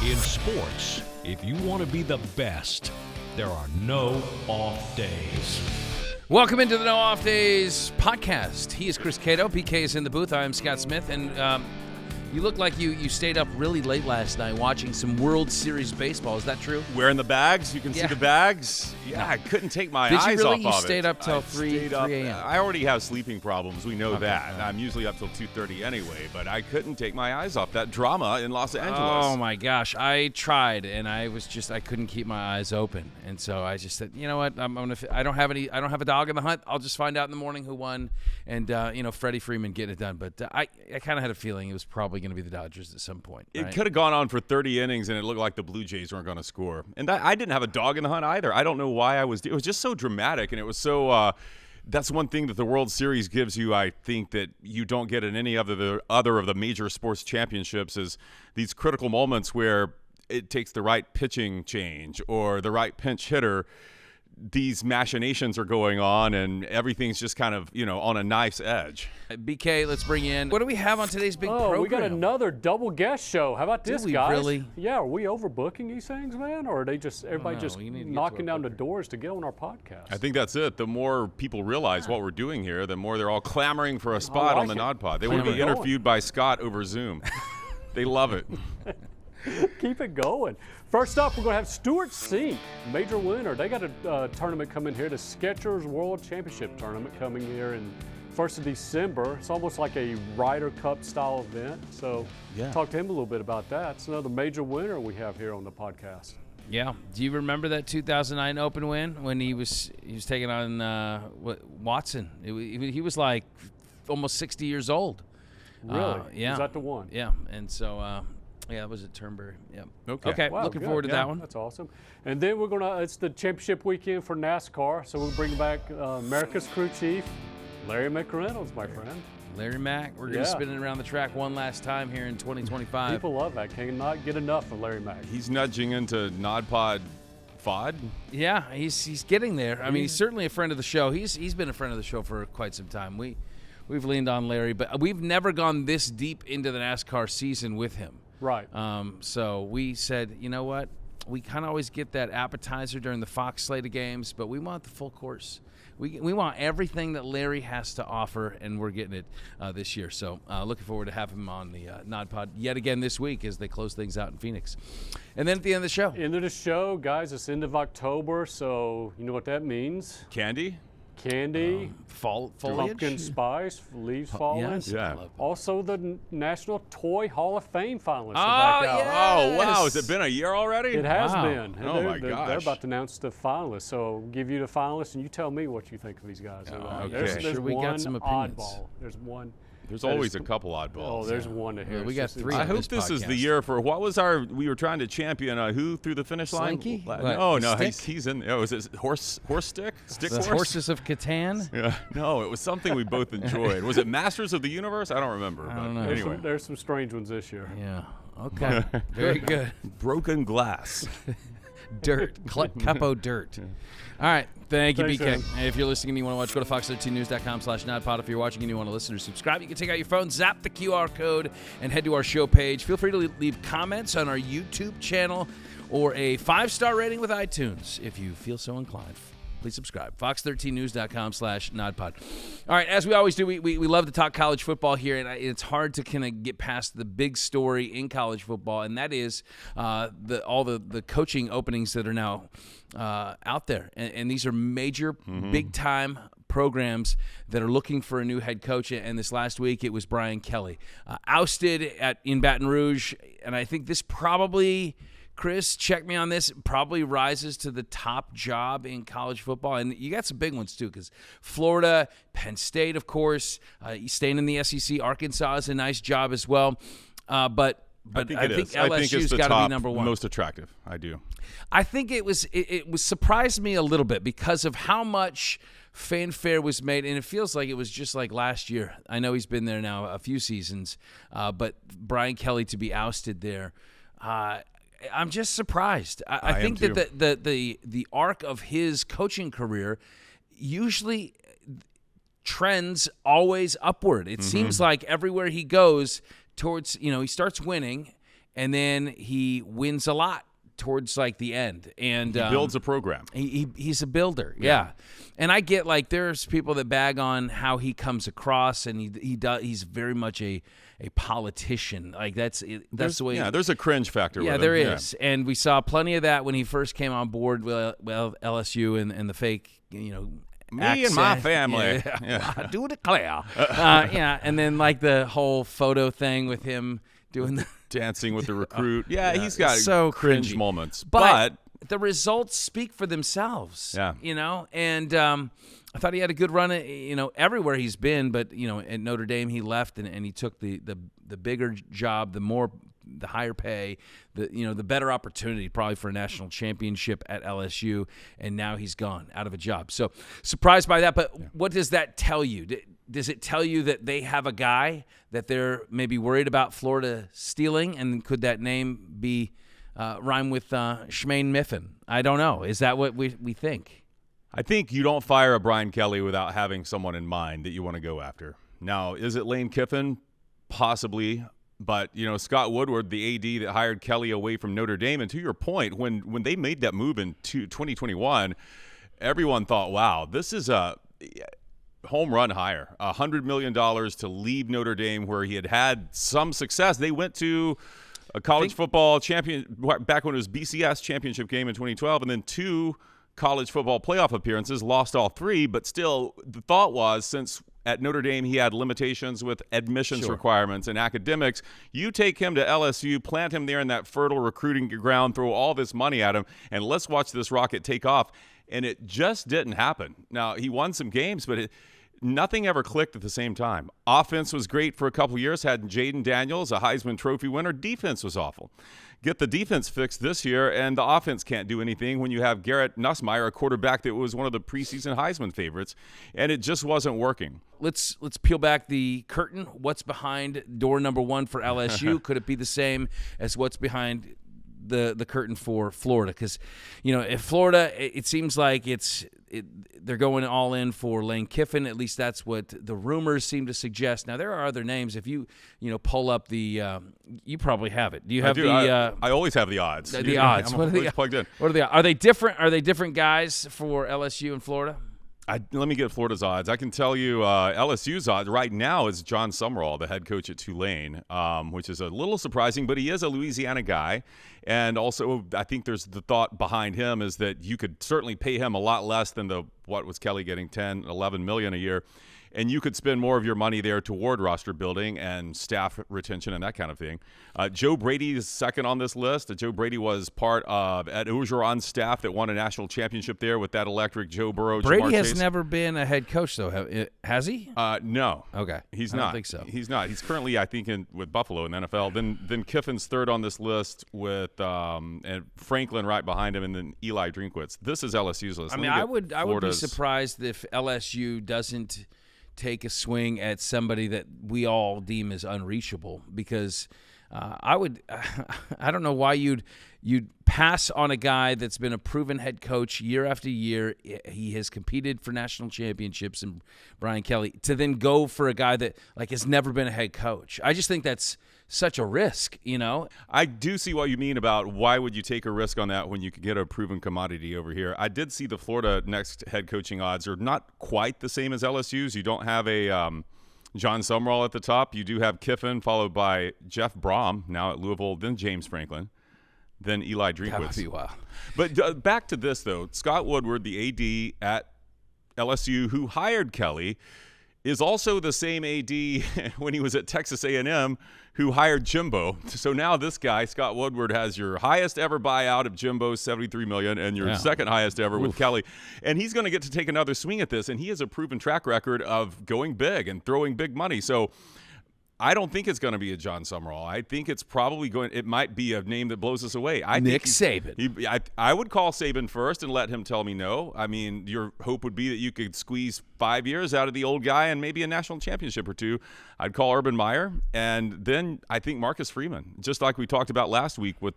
In sports, if you want to be the best, there are no off days. Welcome into the No Off Days podcast. He is Chris Cato. PK is in the booth. I am Scott Smith. And you look like you stayed up really late last night watching some World Series baseball. Is that true? Wearing the bags. You can see the bags. Yeah, I couldn't take my Did eyes you really? off You of it. stayed up till 3 a.m.? I already have sleeping problems. We know Okay, that. yeah. I'm usually up till 2:30 anyway, but I couldn't take my eyes off that drama in Los Angeles. Oh my gosh, I tried and I couldn't keep my eyes open, and so I just said, you know what, I don't have a dog in the hunt. I'll just find out in the morning who won, and Freddie Freeman getting it done. But I kind of had a feeling it was probably going to be the Dodgers at some point. It right? could have gone on for 30 innings, and it looked like the Blue Jays weren't going to score. And I didn't have a dog in the hunt either. I don't know why it was just so dramatic, and it was so. That's one thing that the World Series gives you, I think, that you don't get in any other of the major sports championships, is these critical moments where it takes the right pitching change or the right pinch hitter. These machinations are going on, and everything's just kind of, on a knife's edge. BK, let's bring you in. What do we have on today's big program? We got another double guest show. How about this, guys? Really? Yeah, are we overbooking these things, man? Or are they just everybody just We need to get knocking to down the doors to get on our podcast? I think that's it. The more people realize what we're doing here, the more they're all clamoring for a spot on the nodpod. They want to be interviewed by Scott over Zoom. They love it. Keep it going. First up, we're going to have Stewart Cink, major winner. They got a tournament coming here, the Skechers World Championship Tournament coming here in 1st of December. It's almost like a Ryder Cup style event. So talk to him a little bit about that. It's another major winner we have here on the podcast. Yeah. Do you remember that 2009 Open win when he was taking on Watson? He was like almost 60 years old. Really? Yeah. Is that the one? Yeah. And so, that was at Turnberry. Yeah. Okay. Wow, looking good. forward to that one. That's awesome. And then it's the championship weekend for NASCAR, so we'll bring back America's crew chief, Larry McReynolds, my friend. Larry Mack. We're going to spin it around the track one last time here in 2025. People love that. Cannot get enough of Larry Mack. He's nudging into nodpod FOD. Yeah, he's getting there. I mean, he's certainly a friend of the show. He's been a friend of the show for quite some time. We've leaned on Larry, but we've never gone this deep into the NASCAR season with him. Right. So we said, you know what? We kind of always get that appetizer during the Fox slate of games, but we want the full course. We want everything that Larry has to offer, and we're getting it this year. So looking forward to having him on the nodpod yet again this week as they close things out in Phoenix. And then at the end of the show. End of the show, guys. It's end of October, so you know what that means. Candy? Candy, Foliage? pumpkin spice, leaves falling. Yes. Yeah. Also, the National Toy Hall of Fame finalists Oh, are back out. yeah. Oh, wow. Yes. Has it been a year already? It has Wow. been. And Oh, my they're gosh. about to announce the finalists. So I'll give you the finalists, and you tell me what you think of these guys. okay. There's Sure, we got one some opinions. oddball. There's one. There's that always is- a couple oddballs. Oh, there's one to hear. we got three. I on hope this this is podcast. the year for what was we were trying to champion who through the finish line? Slinky? No, What, stick? he's in. Oh, is it horse stick? Stick The horse? Horses of Catan? Yeah. No, it was something we both enjoyed. Was it Masters of the Universe? I don't remember. I don't but know. Anyway, There's some strange ones this year. Yeah. Okay. Very good. broken glass. Dirt. Capo dirt. All right. Thank you, Thanks, BK. man. Hey, if you're listening and you want to watch, go to fox13news.com/nodpod. If you're watching and you want to listen or subscribe, you can take out your phone, zap the QR code, and head to our show page. Feel free to leave comments on our YouTube channel or a 5-star rating with iTunes if you feel so inclined. Please subscribe. fox13news.com/nodpod. All right, as we always do, we love to talk college football here, and it's hard to kind of get past the big story in college football, and that is all the coaching openings that are now out there. And these are major, big-time programs that are looking for a new head coach. And this last week, it was Brian Kelly. Ousted in Baton Rouge, and I think this probably – Chris, check me on this. Probably rises to the top job in college football. And you got some big ones, too, because Florida, Penn State, of course, staying in the SEC. Arkansas is a nice job as well. But I think LSU's got to be number one. Most attractive. I do. I think it was surprised me a little bit because of how much fanfare was made, and it feels like it was just like last year. I know he's been there now a few seasons, but Brian Kelly to be ousted there, I'm just surprised. I think that the arc of his coaching career usually trends always upward. It seems like everywhere he goes towards, he starts winning, and then he wins a lot towards like the end, and he builds a program. He's a builder, yeah. And I get like there's people that bag on how he comes across, and he's very much a politician. Like that's the way. Yeah, there's a cringe factor. Yeah, with there him. is, and we saw plenty of that when he first came on board with LSU and the fake, Me accent. and my family. Yeah. I do declare. Yeah, and then like the whole photo thing with him doing the dancing with the recruit. He's got so cringe cringy moments, but the results speak for themselves. Yeah. And I thought he had a good run at, everywhere he's been, but at Notre Dame he left and he took the bigger job, the higher pay, the better opportunity probably for a national championship at LSU, and now he's gone out of a job. So surprised by that, but what does that tell you? Does it tell you that they have a guy that they're maybe worried about Florida stealing, and could that name be rhyme with Shmaine Miffin? I don't know. Is that what we think? I think you don't fire a Brian Kelly without having someone in mind that you want to go after. Now, is it Lane Kiffin? Possibly. But, Scott Woodward, the AD that hired Kelly away from Notre Dame, and to your point, when they made that move in 2021, everyone thought, wow, this is a home run hire, $100 million to leave Notre Dame where he had some success. They went to a college football champion back when it was BCS championship game in 2012, and then 2 college football playoff appearances, lost all 3, but still the thought was, since at Notre Dame he had limitations with admissions requirements and academics, you take him to LSU, plant him there in that fertile recruiting ground, throw all this money at him, and let's watch this rocket take off. And it just didn't happen. Now, he won some games, but nothing ever clicked at the same time. Offense was great for a couple years, had Jaden Daniels, a Heisman Trophy winner. Defense was awful. Get the defense fixed this year, and the offense can't do anything when you have Garrett Nussmeier, a quarterback that was one of the preseason Heisman favorites, and it just wasn't working. Let's peel back the curtain. What's behind door number 1 for LSU? Could it be the same as what's behind the curtain for Florida? Because if Florida, it seems like they're going all in for Lane Kiffin. At least that's what the rumors seem to suggest. Now there are other names. If you pull up the, you probably have it. Do you have I always have the odds. The odds. I'm always plugged in. What are the? Are they different? Are they different guys for LSU and Florida? Let me get Florida's odds. I can tell you LSU's odds right now is John Summerall, the head coach at Tulane, which is a little surprising, but he is a Louisiana guy. And also, I think there's the thought behind him is that you could certainly pay him a lot less than what was Kelly getting, $10, $11 million a year. And you could spend more of your money there toward roster building and staff retention and that kind of thing. Joe Brady is second on this list. Joe Brady was part of Ed Orgeron's staff that won a national championship there with that electric Joe Burrow. Brady Jamar has Chase. never been a head coach, though. Has he? No. Okay. He's I not. don't think so. He's not. He's currently, I think, with Buffalo in the NFL. Then Kiffin's third on this list with and Franklin right behind him, and then Eli Drinkwitz. This is LSU's list. I mean, I would be surprised if LSU doesn't take a swing at somebody that we all deem as unreachable, because I don't know why you'd pass on a guy that's been a proven head coach year after year. He has competed for national championships, and Brian Kelly, to then go for a guy that has never been a head coach. I just think that's such a risk, I do see what you mean about why would you take a risk on that when you could get a proven commodity over here. I did see the Florida next head coaching odds are not quite the same as LSU's. You don't have a John Summerall at the top. You do have Kiffin, followed by Jeff Brom, now at Louisville, then James Franklin, then Eli Drinkwitz. That would be wild. But back to this, though. Scott Woodward, the AD at LSU, who hired Kelly, is also the same AD when he was at Texas A&M who hired Jimbo. So now this guy, Scott Woodward, has your highest ever buyout of Jimbo, $73 million, and your second highest ever with Kelly. And he's going to get to take another swing at this, and he has a proven track record of going big and throwing big money. So I don't think it's going to be a John Summerall. I think it's probably it might be a name that blows us away. Nick Saban. I would call Saban first and let him tell me no. I mean, your hope would be that you could squeeze 5 years out of the old guy and maybe a national championship or two. I'd call Urban Meyer, and then I think Marcus Freeman, just like we talked about last week with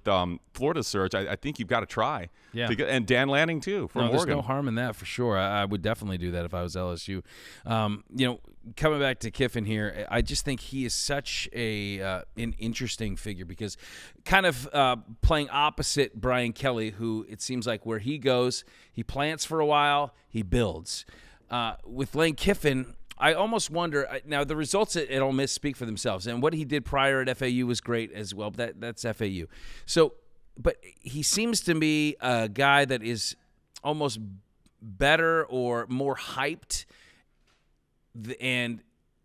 Florida's search. I think you've got to try. Yeah. And Dan Lanning, too, from Oregon. There's no harm in that for sure. I would definitely do that if I was LSU. coming back to Kiffin here, I just think he is such an interesting figure because kind of playing opposite Brian Kelly, who it seems like where he goes, he plants for a while, he builds. With Lane Kiffin, I almost wonder – now, the results at Ole Miss speak for themselves, and what he did prior at FAU was great as well, but that's FAU. So, but he seems to me a guy that is almost better or more hyped and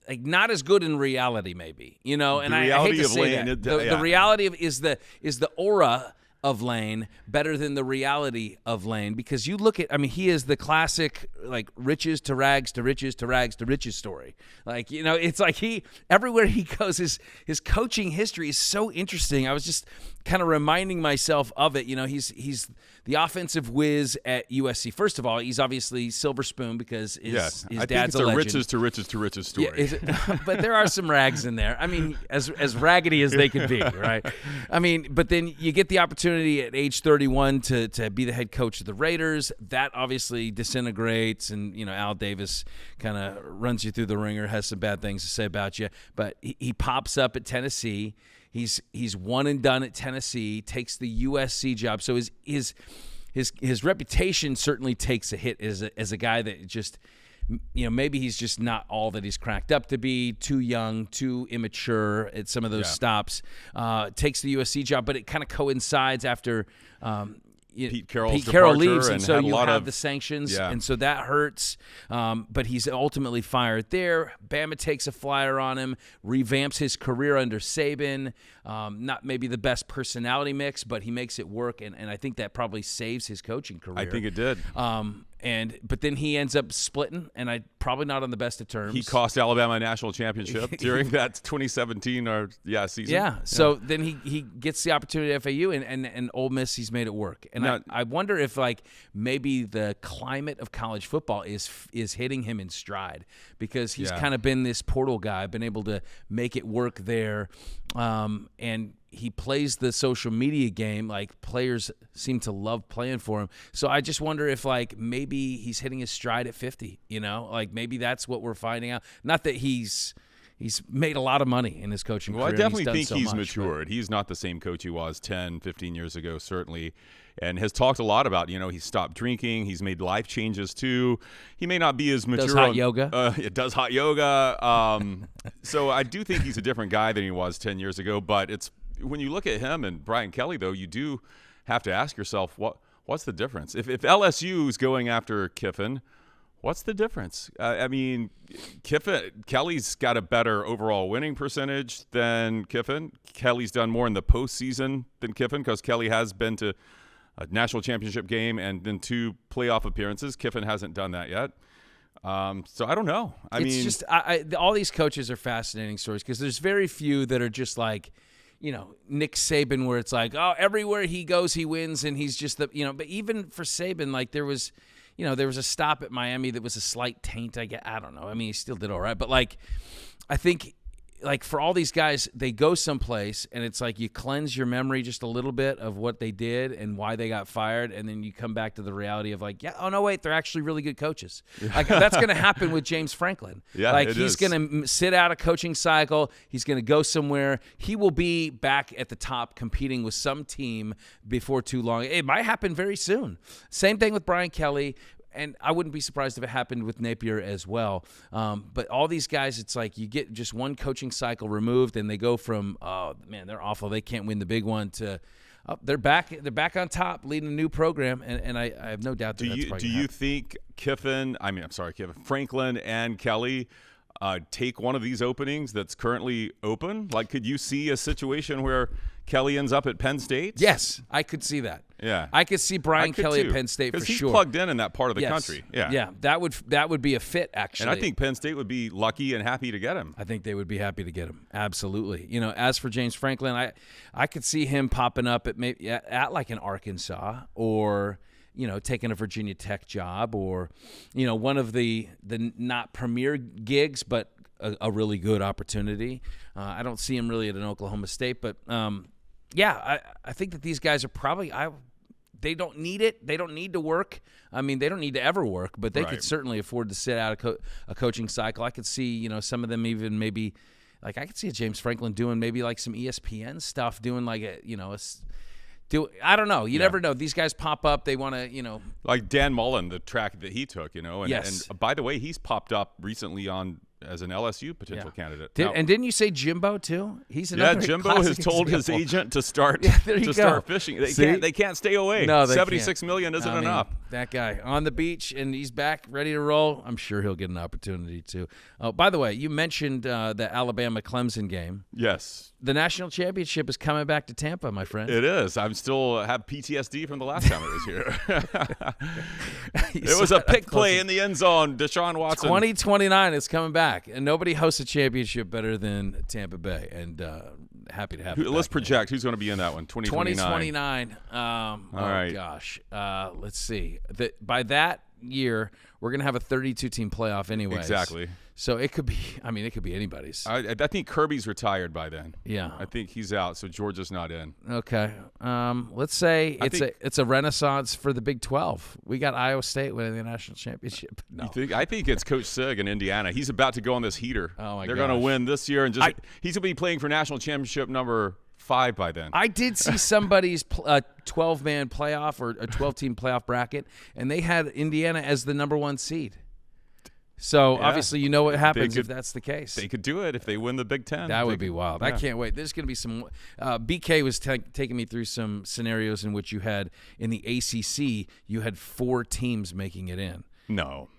like not as good in reality, maybe, you know. And I hate to say that. The reality of is the aura of Lane better than the reality of Lane, because you look at, I mean, he is the classic like riches to rags to riches to rags to riches story. Like, you know, it's like everywhere he goes, his coaching history is so interesting. I was just kind of reminding myself of it. You know, he's the offensive whiz at USC. First of all, he's obviously silver spoon because his dad's a legend. I think it's a riches to riches to riches story. Yeah, but there are some rags in there. I mean, as raggedy as they can be, right? I mean, but then you get the opportunity at age 31 to be the head coach of the Raiders. That obviously disintegrates, and, you know, Al Davis kind of runs you through the ringer, has some bad things to say about you. But he pops up at Tennessee. He's one and done at Tennessee, takes the USC job. So his reputation certainly takes a hit as a guy that just, you know, maybe he's just not all that he's cracked up to be, too young, too immature at some of those stops. Takes the USC job, but it kind of coincides after Pete Carroll leaves, and so you have the sanctions, yeah. and so that hurts. But he's ultimately fired there. Bama takes a flyer on him, revamps his career under Saban. Not maybe the best personality mix, but he makes it work, and I think that probably saves his coaching career. I think it did. But then he ends up splitting, and probably not on the best of terms. He cost Alabama a national championship during that 2017 season. Yeah. So then he gets the opportunity at FAU, and Ole Miss, he's made it work. And now, I wonder if like maybe the climate of college football is hitting him in stride, because he's kind of been this portal guy, been able to make it work there, and he plays the social media game. Like, players seem to love playing for him. So I just wonder if like maybe he's hitting his stride at 50, you know, like maybe that's what we're finding out. Not that he's made a lot of money in his coaching career. Well, I definitely think he's matured. He's not the same coach he was 10, 15 years ago, certainly, and has talked a lot about, you know, he's stopped drinking. He's made life changes, too. He may not be as mature. Does hot yoga. It does hot yoga. So I do think he's a different guy than he was 10 years ago, but it's when you look at him and Brian Kelly, though, you do have to ask yourself, what's the difference? If LSU is going after Kiffin, what's the difference? I mean, Kelly's got a better overall winning percentage than Kiffin. Kelly's done more in the postseason than Kiffin, because Kelly has been to a national championship game and then 2 playoff appearances. Kiffin hasn't done that yet. So I don't know. I mean, just all these coaches are fascinating stories, because there's very few that are just like, you know, Nick Saban, where it's like, oh, everywhere he goes, he wins, and he's just the, you know. But even for Saban, like there was a stop at Miami that was a slight taint. I don't know. I mean, he still did all right, but like, I think, like for all these guys, they go someplace and it's like you cleanse your memory just a little bit of what they did and why they got fired, and then you come back to the reality of like, oh no, wait, they're actually really good coaches. Like that's going to happen with James Franklin. Yeah, like he's going to sit out a coaching cycle. He's going to go somewhere. He will be back at the top competing with some team before too long. It might happen very soon. Same thing with Brian Kelly. And I wouldn't be surprised if it happened with Napier as well. But all these guys, it's like you get just one coaching cycle removed, and they go from, oh man, they're awful, they can't win the big one, to they're back on top, leading a new program. And I have no doubt that that's probably do you think Franklin and Kelly take one of these openings that's currently open? Like, could you see a situation where Kelly ends up at Penn State? Yes, I could see that. Yeah, I could see Brian Kelly at Penn State for sure. Because he's plugged in that part of the country. Yeah, that would be a fit, actually. And I think Penn State would be lucky and happy to get him. I think they would be happy to get him. Absolutely. You know, as for James Franklin, I could see him popping up at maybe at like an Arkansas, or, you know, taking a Virginia Tech job, or, you know, one of the not premier gigs, but a really good opportunity. I don't see him really at an Oklahoma State, but I think that these guys are probably they don't need it. They don't need to work. I mean, they don't need to ever work, but they could certainly afford to sit out a coaching cycle. I could see, some of them even maybe, like I could see a James Franklin doing maybe like some ESPN stuff, doing like I don't know. You never know. These guys pop up. They want to, like Dan Mullen, the track that he took, and, Yes. and by the way, he's popped up recently as an LSU potential candidate. And didn't you say Jimbo too? He's another Jimbo has told his agent to start start fishing. They can't stay away. No, they $76 million isn't enough. That guy on the beach, and he's back ready to roll. I'm sure he'll get an opportunity to. Oh, by the way, you mentioned the Alabama-Clemson game. Yes. The national championship is coming back to Tampa, my friend. It is. I'm still have PTSD from the last time it was here. It was a pick play in the end zone. Deshaun Watson. 2029 is coming back, and nobody hosts a championship better than Tampa Bay. And happy to have it. Let's project who's going to be in that one. 2029. All right. Gosh. Let's see. By that year, we're going to have a 32-team playoff anyway. Exactly. So it could be. I mean, it could be anybody's. I think Kirby's retired by then. Yeah. I think he's out, so Georgia's not in. Okay. Let's say it's a renaissance for the Big 12. We got Iowa State winning the national championship. No. I think it's Coach Sig in Indiana. He's about to go on this heater. Oh my They're going to win this year, and he's going to be playing for national championship number 5 by then. I did see somebody's 12-man playoff or a 12-team playoff bracket, and they had Indiana as the number 1 seed. So, obviously, you know what happens if that's the case. They could do it if they win the Big Ten. That would be wild. Yeah. I can't wait. There's going to be some BK was taking me through some scenarios in which you had, in the ACC, you had 4 teams making it in. No.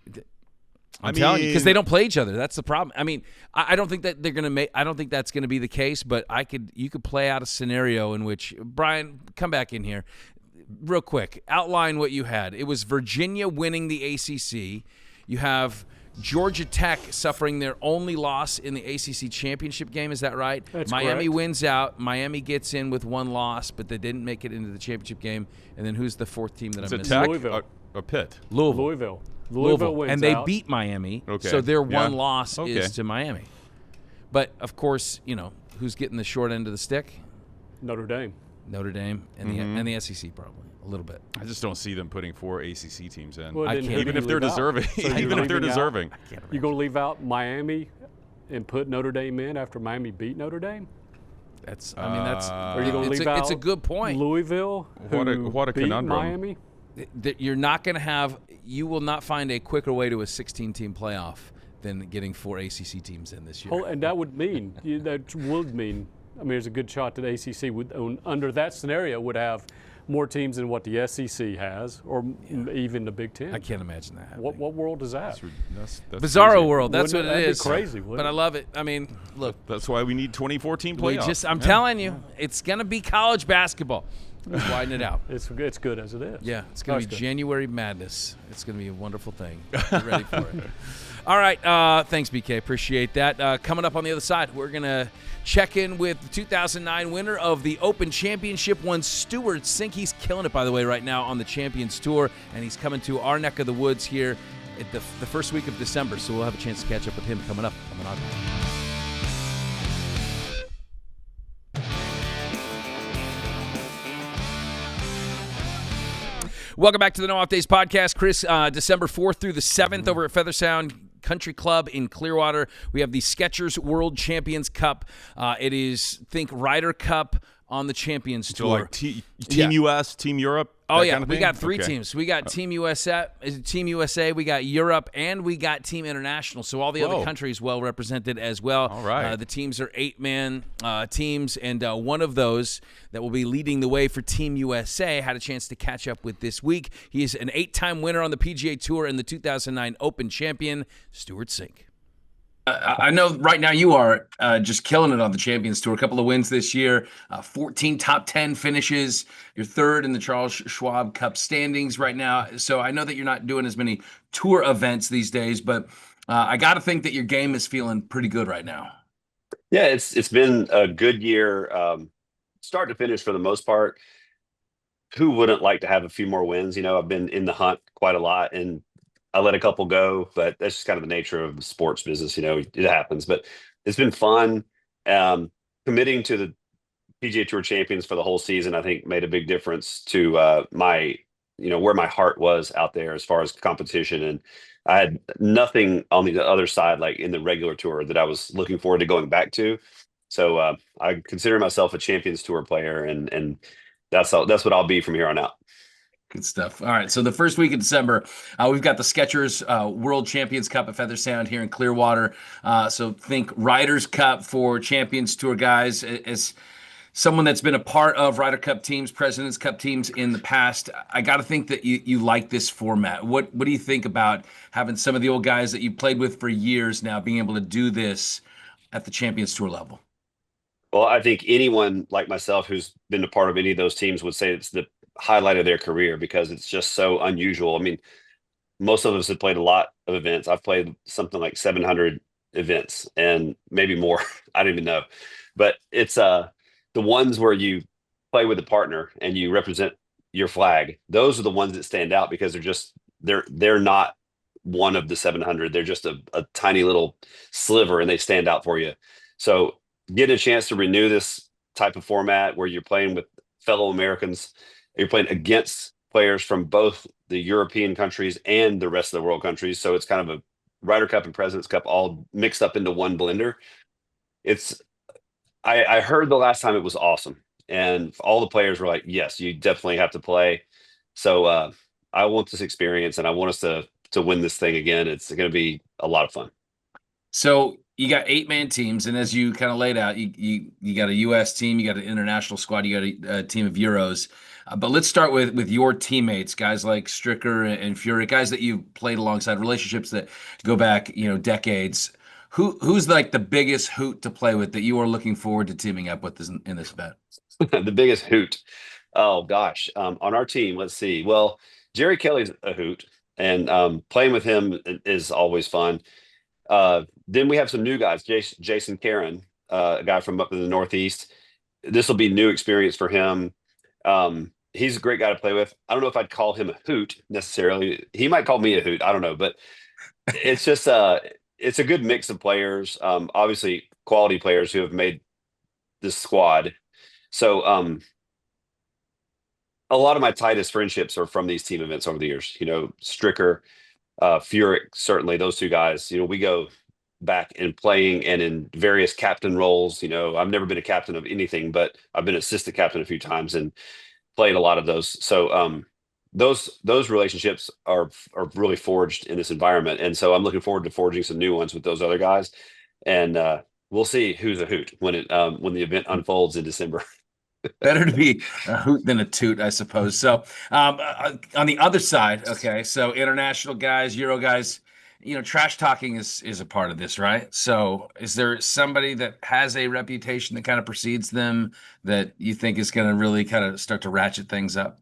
I'm telling you, because they don't play each other. That's the problem. I mean, I don't think that they're going to make. I don't think that's going to be the case. But you could play out a scenario in which, Brian, come back in here, real quick. Outline what you had. It was Virginia winning the ACC. You have Georgia Tech suffering their only loss in the ACC championship game. Is that right? That's Miami correct. wins out. Miami gets in with 1 loss, but they didn't make it into the championship game. And then who's the 4th team that Is I'm it missing? Tech Louisville. or Pitt? Louisville wins and they out. beat Miami. Okay. So their Yeah. 1 loss Okay. is to Miami. But, of course, who's getting the short end of the stick? Notre Dame. Notre Dame and the SEC probably a little bit. I just don't see them putting 4 ACC teams in. Well, I then can't- who even do if you they're leave out? deserving. So you're Even if they're leaving out- deserving. You going to leave out Miami and put Notre Dame in after Miami beat Notre Dame? That's. Or you going to it's leave out it's a good point. Louisville, What a who beat conundrum. Miami? That you're not going to have. You will not find a quicker way to a 16-team playoff than getting 4 ACC teams in this year. And that would mean there's a good shot that ACC would, under that scenario, would have more teams than what the SEC has, or even the Big Ten. I can't imagine that happening. What world is that? That's Bizarro crazy. world. That's Wouldn't what it that be is. crazy, wouldn't But it? I love it. I mean, look, That's why we need 2014 playoffs. I'm telling you, it's going to be college basketball. Let's widen it out. It's good as it is. Yeah, it's going to be good. January madness. It's going to be a wonderful thing. Get ready for it. All right. Thanks, BK. Appreciate that. Coming up on the other side, we're going to check in with the 2009 winner of the Open Championship, Stewart Cink. He's killing it, by the way, right now on the Champions Tour, and he's coming to our neck of the woods here at the first week of December, so we'll have a chance to catch up with him coming up on the Nodpod. Welcome back to the No Off Days podcast. Chris, December 4th through the 7th over at Feather Sound Country Club in Clearwater. We have the Skechers World Champions Cup. It is, think, Ryder Cup on the Champions So Tour. like Team US, Team Europe. Oh, that yeah. kind of We thing? got 3 Okay. teams. We got Team USA, we got Europe, and we got Team International. So all the other Whoa. countries well represented as well. All right. The teams are 8-man teams, and one of those that will be leading the way for Team USA had a chance to catch up with this week. He is an 8-time winner on the PGA Tour and the 2009 Open champion, Stewart Cink. I know right now you are just killing it on the Champions Tour. A couple of wins this year, 14 top 10 finishes. You're 3rd in the Charles Schwab Cup standings right now. So I know that you're not doing as many tour events these days, but I got to think that your game is feeling pretty good right now. Yeah, it's been a good year, start to finish for the most part. Who wouldn't like to have a few more wins? I've been in the hunt quite a lot, and I let a couple go, but that's just kind of the nature of the sports business. It happens, but it's been fun. Committing to the PGA Tour Champions for the whole season, I think, made a big difference to my where my heart was out there as far as competition. And I had nothing on the other side, like in the regular tour, that I was looking forward to going back to. So I consider myself a Champions Tour player, and that's what I'll be from here on out. Good stuff. All right. So the first week of December, we've got the Skechers World Champions Cup at Feather Sound here in Clearwater. So think Riders Cup for Champions Tour guys. As someone that's been a part of Ryder Cup teams, President's Cup teams in the past, I got to think that you like this format. What do you think about having some of the old guys that you played with for years now being able to do this at the Champions Tour level? Well, I think anyone like myself who's been a part of any of those teams would say it's the highlight of their career because it's just so unusual. I mean, most of us have played a lot of events. I've played something like 700 events and maybe more. I don't even know. But it's the ones where you play with a partner and you represent your flag. Those are the ones that stand out because they're not one of the 700. They're just a tiny little sliver and they stand out for you. So getting a chance to renew this type of format where you're playing with fellow Americans, you're playing against players from both the European countries and the rest of the world countries. So it's kind of a Ryder Cup and President's Cup all mixed up into one blender. I heard the last time it was awesome. And all the players were like, yes, you definitely have to play. So I want this experience and I want us to win this thing again. It's going to be a lot of fun. So you got 8-man teams, and as you kind of laid out, you got a U.S. team, you got an international squad, you got a team of Euros. But let's start with your teammates, guys like Stricker and Furyk, guys that you played alongside, relationships that go back, decades. Who's like the biggest hoot to play with that you are looking forward to teaming up with in this event? The biggest hoot. Oh gosh, on our team, let's see. Well, Jerry Kelly's a hoot, and playing with him is always fun. Then we have some new guys, Jason Caron, a guy from up in the Northeast. This will be new experience for him. He's a great guy to play with. I don't know if I'd call him a hoot necessarily. He might call me a hoot. I don't know, but it's just it's a good mix of players. Obviously quality players who have made this squad. So a lot of my tightest friendships are from these team events over the years. Stricker, Furyk, certainly those two guys. We go back in playing and in various captain roles. I've never been a captain of anything, but I've been assistant captain a few times and played a lot of those. So those relationships are really forged in this environment, and so I'm looking forward to forging some new ones with those other guys. And we'll see who's a hoot when the event unfolds in December. Better to be a hoot than a toot, I suppose. So on the other side, okay, so international guys, Euro guys, trash talking is a part of this, right? So is there somebody that has a reputation that kind of precedes them that you think is going to really kind of start to ratchet things up?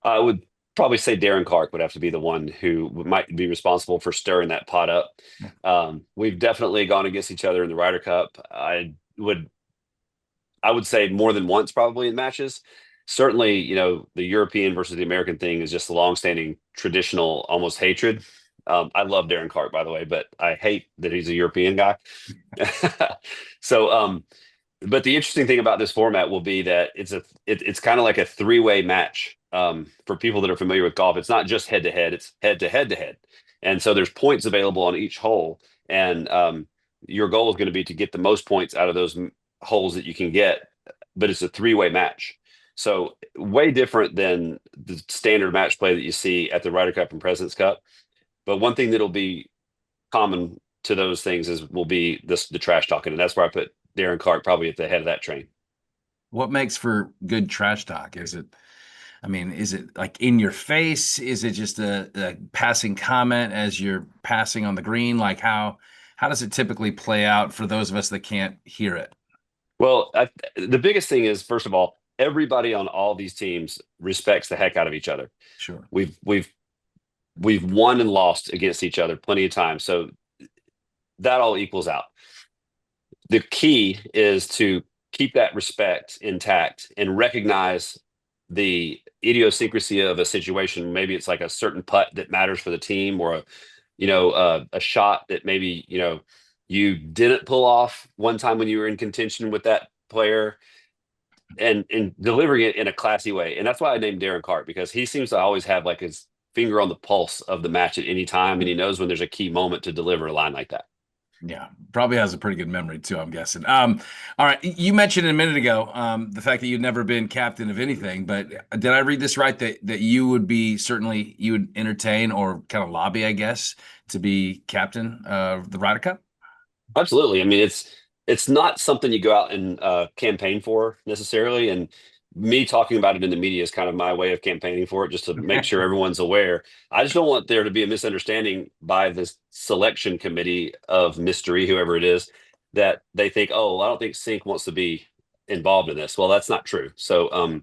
I would probably say Darren Clark would have to be the one who might be responsible for stirring that pot up. We've definitely gone against each other in the Ryder Cup. I would say more than once probably in matches. Certainly, the European versus the American thing is just a longstanding traditional almost hatred. I love Darren Clark, by the way, but I hate that he's a European guy. So, but the interesting thing about this format will be that it's kind of like a three-way match. For people that are familiar with golf, it's not just head-to-head, it's head-to-head-to-head. And so there's points available on each hole. And your goal is going to be to get the most points out of those holes that you can get, but it's a three-way match. So way different than the standard match play that you see at the Ryder Cup and President's Cup. But one thing that'll be common to those things will be the trash talking. And that's where I put Darren Clark probably at the head of that train. What makes for good trash talk? Is it like in your face? Is it just a passing comment as you're passing on the green? Like how does it typically play out for those of us that can't hear it? Well, the biggest thing is, first of all, everybody on all these teams respects the heck out of each other. Sure. We've won and lost against each other plenty of times. So that all equals out. The key is to keep that respect intact and recognize the idiosyncrasy of a situation. Maybe it's like a certain putt that matters for the team, or a shot that maybe, you didn't pull off one time when you were in contention with that player. and delivering it in a classy way. And that's why I named Darren Cart, because he seems to always have like his finger on the pulse of the match at any time, and he knows when there's a key moment to deliver a line like that. Yeah, probably has a pretty good memory too, I'm guessing. All right, you mentioned a minute ago the fact that you'd never been captain of anything, but did I read this right that you would be you would entertain or kind of lobby, I guess, to be captain of the Ryder Cup? Absolutely. I mean, it's not something you go out and campaign for necessarily, and me talking about it in the media is kind of my way of campaigning for it, just to make sure everyone's aware. I just don't want there to be a misunderstanding by this selection committee of mystery, whoever it is, that they think, oh, I don't think Cink wants to be involved in this. Well, that's not true. So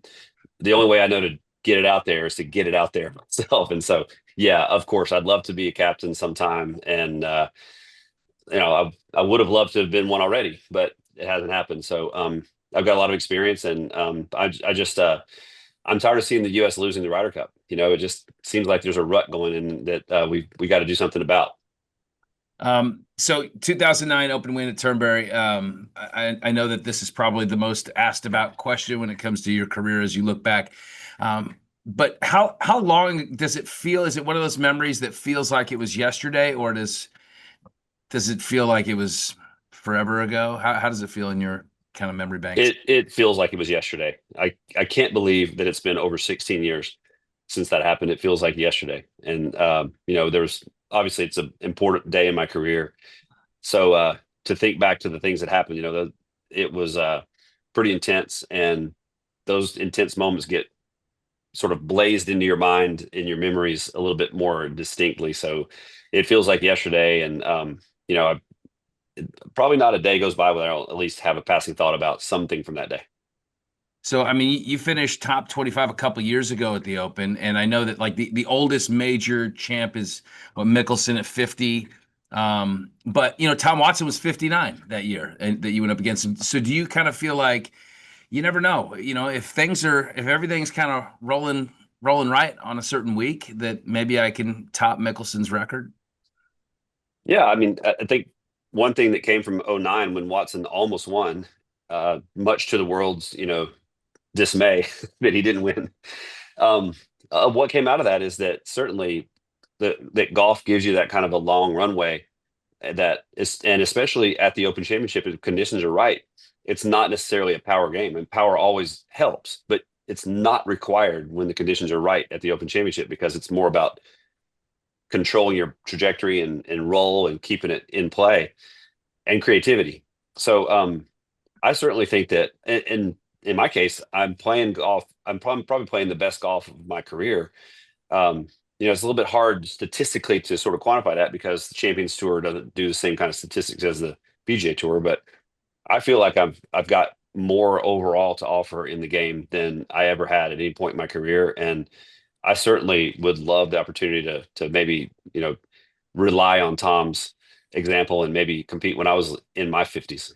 the only way I know to get it out there is to get it out there myself. And so, yeah, of course, I'd love to be a captain sometime. And, I would have loved to have been one already, but it hasn't happened. So, I've got a lot of experience, and I'm tired of seeing the U.S. losing the Ryder Cup. It just seems like there's a rut going in that we got to do something about. So 2009 open win at Turnberry. I know that this is probably the most asked about question when it comes to your career as you look back. But how long does it feel? Is it one of those memories that feels like it was yesterday, or does it feel like it was forever ago? How does it feel in your kind of memory banks? It feels like it was yesterday. I can't believe that it's been over 16 years since that happened. It feels like yesterday. And there's obviously, it's an important day in my career. So to think back to the things that happened, it was pretty intense, and those intense moments get sort of blazed into your mind, in your memories a little bit more distinctly. So it feels like yesterday. And probably not a day goes by without I'll at least have a passing thought about something from that day. So, I mean, you finished top 25 a couple years ago at the Open, and I know that like the oldest major champ is Mickelson at 50. But Tom Watson was 59 that year, and that you went up against him. So do you kind of feel like you never know, if everything's kind of rolling right on a certain week, that maybe I can top Mickelson's record? Yeah, I mean, I think one thing that came from '09 when Watson almost won, much to the world's, dismay that he didn't win. What came out of that is that certainly that golf gives you that kind of a long runway, and especially at the Open Championship, if conditions are right, it's not necessarily a power game, and power always helps, but it's not required when the conditions are right at the Open Championship, because it's more about controlling your trajectory and roll and keeping it in play and creativity. So I certainly think that in my case, I'm playing golf. I'm probably playing the best golf of my career. It's a little bit hard statistically to sort of quantify that, because the Champions Tour doesn't do the same kind of statistics as the PGA Tour, but I feel like I've got more overall to offer in the game than I ever had at any point in my career. And I certainly would love the opportunity to maybe, rely on Tom's example and maybe compete when I was in my 50s.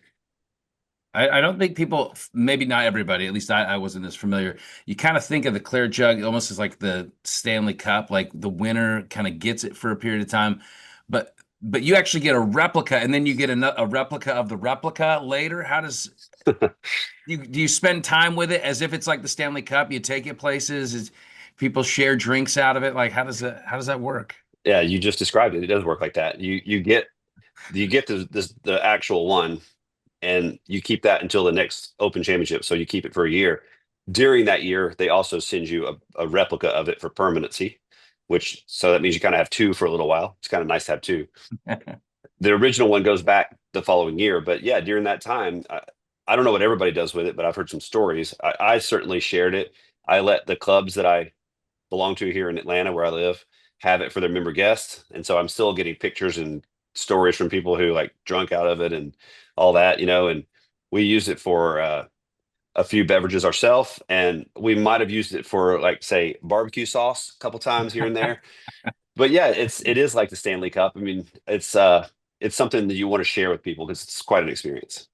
I don't think people, maybe not everybody, at least I wasn't as familiar. You kind of think of the Clare Jug almost as like the Stanley Cup, like the winner kind of gets it for a period of time. But you actually get a replica, and then you get a replica of the replica later. How does do you spend time with it as if it's like the Stanley Cup? You take it places, people share drinks out of it. Like, how does that work? Yeah, you just described it. It does work like that. You get the actual one, and you keep that until the next Open Championship. So you keep it for a year. During that year, they also send you a replica of it for permanency, so that means you kind of have two for a little while. It's kind of nice to have two. The original one goes back the following year. But yeah, during that time, I don't know what everybody does with it, but I've heard some stories. I certainly shared it. I let the clubs that I belong to here in Atlanta, where I live, have it for their member guests. And so I'm still getting pictures and stories from people who like drunk out of it and all that, and we use it for a few beverages ourselves, and we might have used it for, like, say, barbecue sauce a couple times here and there. But yeah, it is like the Stanley Cup. I mean, it's something that you want to share with people, because it's quite an experience.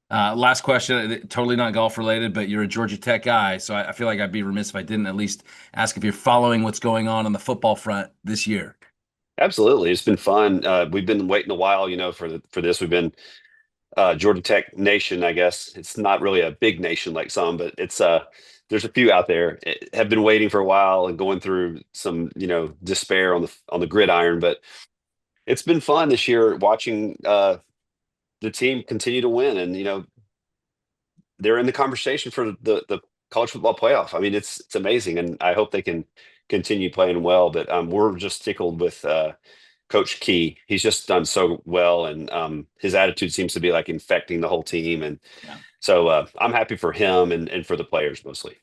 Last question, totally not golf related, but you're a Georgia Tech guy, so I feel like I'd be remiss if I didn't at least ask if you're following what's going on the football front this year. Absolutely, it's been fun. We've been waiting a while, for this. We've been Georgia Tech nation, I guess. It's not really a big nation like some, but it's there's a few out there have been waiting for a while and going through some, despair on the gridiron. But it's been fun this year watching the team continue to win, and they're in the conversation for the college football playoff. I mean, it's amazing, and I hope they can continue playing well. But we're just tickled with Coach Key. He's just done so well, and his attitude seems to be like infecting the whole team. And so I'm happy for him and for the players mostly.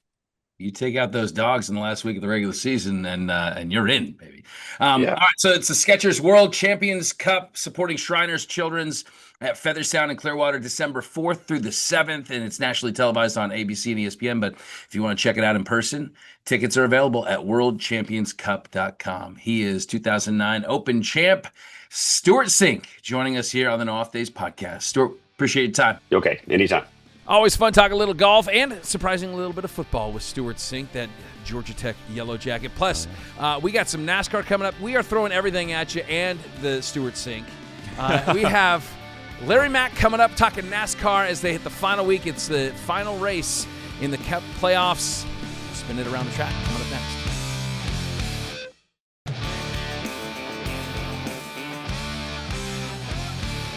You take out those dogs in the last week of the regular season, and you're in, baby. Yeah. All right, so it's the Skechers World Champions Cup supporting Shriners Children's at Featherstown in Clearwater, December 4th through the 7th, and it's nationally televised on ABC and ESPN. But if you want to check it out in person, tickets are available at worldchampionscup.com. He is 2009 Open champ, Stewart Cink, joining us here on the No Off Days podcast. Stewart, appreciate your time. Okay, anytime. Always fun talking a little golf and surprisingly a little bit of football with Stewart Cink, that Georgia Tech yellow jacket. Plus, we got some NASCAR coming up. We are throwing everything at you and the Stewart Cink. We have Larry Mack coming up talking NASCAR as they hit the final week. It's the final race in the Cup playoffs. Spin it around the track. Coming up next.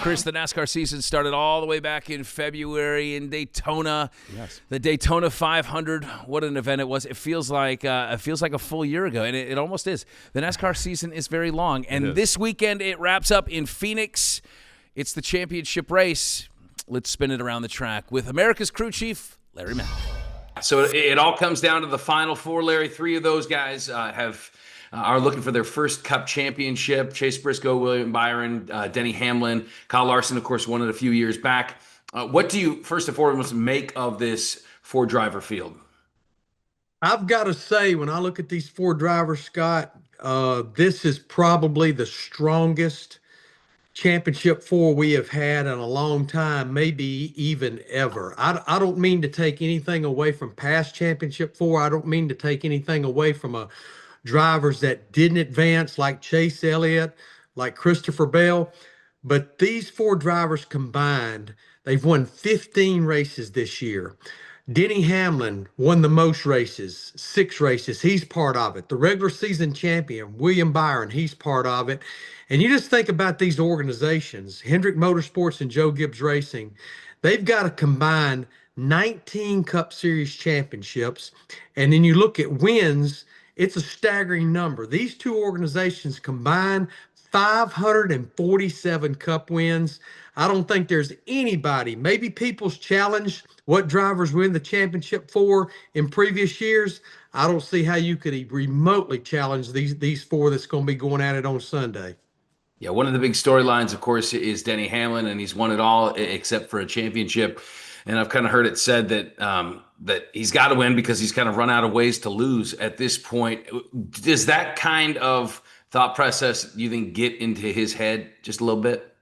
Chris, the NASCAR season started all the way back in February in Daytona. Yes. The Daytona 500. What an event it was! It feels like a full year ago, and it almost is. The NASCAR season is very long, and this weekend it wraps up in Phoenix. It's the championship race. Let's spin it around the track with America's crew chief, Larry Mack. So it all comes down to the final four, Larry. Three of those guys are looking for their first Cup championship. Chase Briscoe, William Byron, Denny Hamlin, Kyle Larson, of course, won it a few years back. What do you, first and foremost, make of this four-driver field? I've got to say, when I look at these four drivers, Scott, this is probably the strongest championship four we have had in a long time, maybe even ever. I don't mean to take anything away from past championship four. I don't mean to take anything away from drivers that didn't advance like Chase Elliott, like Christopher Bell. But these four drivers combined, they've won 15 races this year. Denny Hamlin won the most races, 6 races. He's part of it. The regular season champion, William Byron, he's part of it. And you just think about these organizations, Hendrick Motorsports and Joe Gibbs Racing, they've got a combined 19 Cup Series championships. And then you look at wins, it's a staggering number. These two organizations combined 547 Cup wins. I don't think there's anybody, maybe People's Challenge, what drivers win the championship for in previous years. I don't see how you could remotely challenge these four that's going to be going at it on Sunday. Yeah, one of the big storylines, of course, is Denny Hamlin, and he's won it all except for a championship. And I've kind of heard it said that that he's got to win because he's kind of run out of ways to lose at this point. Does that kind of thought process, you think, get into his head just a little bit?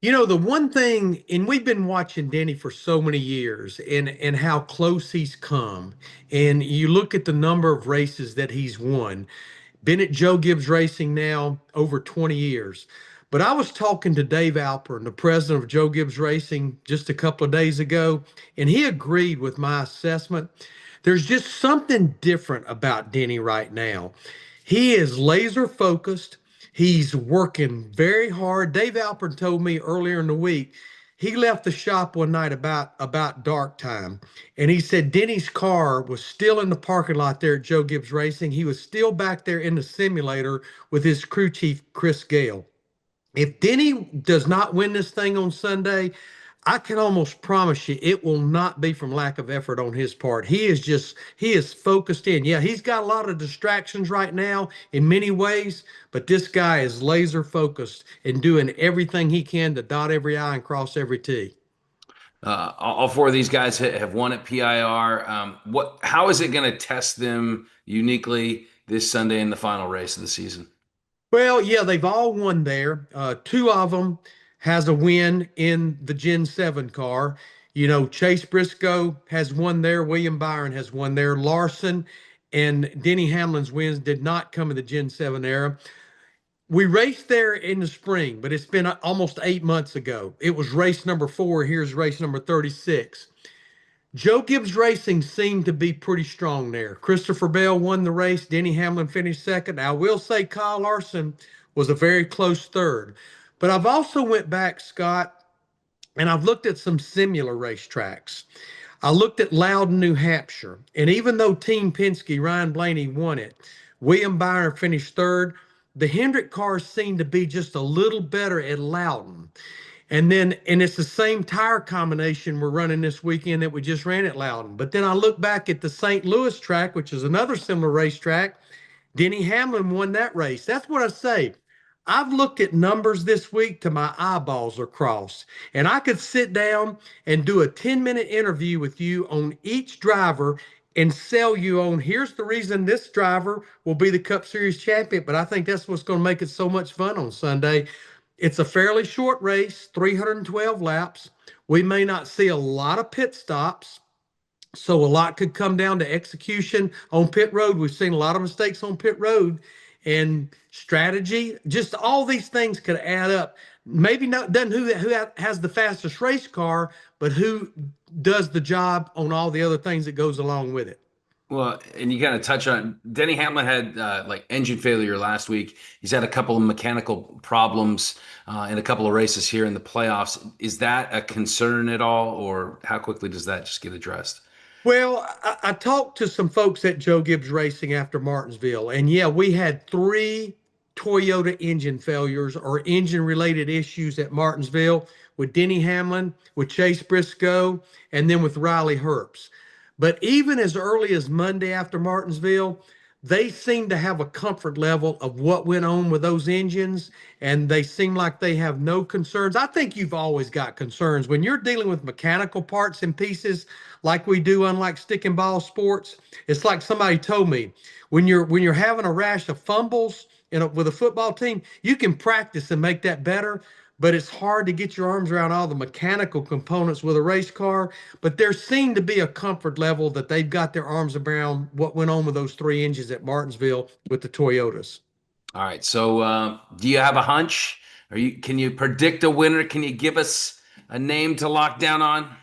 You know, the one thing, and we've been watching Denny for so many years and how close he's come. And you look at the number of races that he's won. Been at Joe Gibbs Racing now over 20 years. But I was talking to Dave Alpern, the president of Joe Gibbs Racing, just a couple of days ago, and he agreed with my assessment. There's just something different about Denny right now. He is laser focused. He's working very hard. Dave Alpern told me earlier in the week, he left the shop one night about dark time, and he said Denny's car was still in the parking lot there at Joe Gibbs Racing. He was still back there in the simulator with his crew chief, Chris Gale. If Denny does not win this thing on Sunday, I can almost promise you it will not be from lack of effort on his part. He is focused in. Yeah, he's got a lot of distractions right now in many ways, but this guy is laser focused and doing everything he can to dot every I and cross every T. All four of these guys have won at PIR. How is it going to test them uniquely this Sunday in the final race of the season? Well, yeah, they've all won there. 2 of them has a win in the Gen 7 car. You know, Chase Briscoe has won there. William Byron has won there. Larson and Denny Hamlin's wins did not come in the Gen 7 era. We raced there in the spring, but it's been almost 8 months ago. It was race number 4. Here's race number 36. Joe Gibbs Racing seemed to be pretty strong there. Christopher Bell won the race. Denny Hamlin finished second. Now, I will say Kyle Larson was a very close third. But I've also went back, Scott, and I've looked at some similar racetracks. I looked at Loudon, New Hampshire, and even though Team Penske, Ryan Blaney won it, William Byron finished third. The Hendrick cars seem to be just a little better at Loudon. And it's the same tire combination we're running this weekend that we just ran at Loudon. But then I look back at the St. Louis track, which is another similar racetrack. Denny Hamlin won that race. That's what I say. I've looked at numbers this week till my eyeballs are crossed. And I could sit down and do a 10-minute interview with you on each driver and sell you on, here's the reason this driver will be the Cup Series champion. But I think that's what's going to make it so much fun on Sunday. It's a fairly short race, 312 laps. We may not see a lot of pit stops, so a lot could come down to execution on pit road. We've seen a lot of mistakes on pit road, and strategy, just all these things could add up. Maybe not done who has the fastest race car, but who does the job on all the other things that goes along with it. Well, and you kind of touch on Denny Hamlin had like engine failure last week. He's had a couple of mechanical problems in a couple of races here in the playoffs. Is that a concern at all, or how quickly does that just get addressed? Well, I talked to some folks at Joe Gibbs Racing after Martinsville, and yeah, we had 3 Toyota engine failures or engine-related issues at Martinsville with Denny Hamlin, with Chase Briscoe, and then with Riley Herbst. But even as early as Monday after Martinsville, they seem to have a comfort level of what went on with those engines, and they seem like they have no concerns. I think you've always got concerns. When you're dealing with mechanical parts and pieces like we do, unlike stick and ball sports, it's like somebody told me, when you're having a rash of fumbles with a football team, you can practice and make that better, but it's hard to get your arms around all the mechanical components with a race car. But there seemed to be a comfort level that they've got their arms around what went on with those 3 engines at Martinsville with the Toyotas. All right. So do you have a hunch? Can you predict a winner? Can you give us a name to lock down on?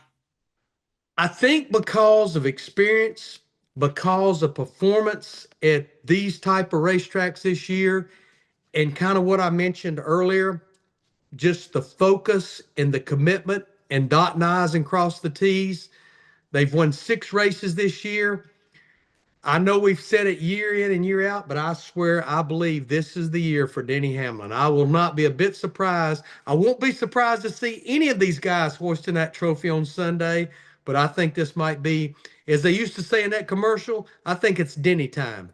I think because of experience, because of performance at these type of racetracks this year, and kind of what I mentioned earlier, just the focus and the commitment and dotting I's and cross the T's. They've won 6 races this year. I know we've said it year in and year out, but I swear I believe this is the year for Denny Hamlin. I will not be a bit surprised. I won't be surprised to see any of these guys hoisting that trophy on Sunday, but I think this might be, as they used to say in that commercial, I think it's Denny time.